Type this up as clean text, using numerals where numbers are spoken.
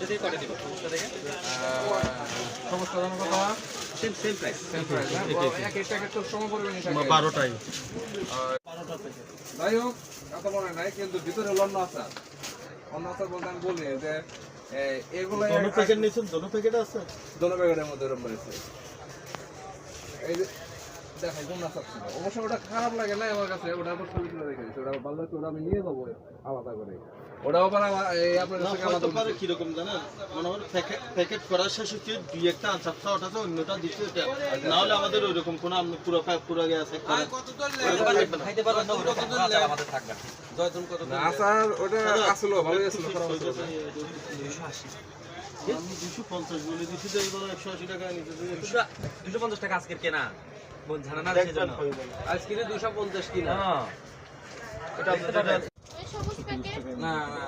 থেকে কটা দিব সমস্যা থেকে সমস্যা জানো কথা সেম প্রাইস এক একটা তো সময় পড়বে না 12টাই যাই হোক এত মনে নাই কিন্তু ভিতরে হলো অন্য আচার বলতে আমি বলি যে এগুলো দোনো প্যাকেট নিয়েছেন দোনো প্যাকেট আছে দোনো প্যাকেটের মধ্যে এরকম রয়েছে এই যে দেখাই কোন আচার ছিল অবশ্য ওটা খারাপ লাগে না আমার কাছে ওটা আবার ছবি তুলে রেখে দিচ্ছি ওটা ভালো লাগছে ওটা আমি নিয়ে যাবো আলাদা করে ওটাও আবার আপনার কাছে হয়তো পারে কিরকম জানেন মনে হয় প্যাকেট করার শেষে কি দুই একটা আনসার ওটা তো অন্যটা দিচ্ছে না হলে আমাদের ওইরকম কোনো পুরো আগে আছে খাইতে পারবেন না ওরকম আমাদের থাকবে জয়তুন কত আচার ওটা আসলো ভালোই আসলো 250 বলে দিছি তো এবার 180 টাকা নিতে 250 টাকা আজকের কেনা জানা না সেজন্য আজকে 250 কিনা এটা না না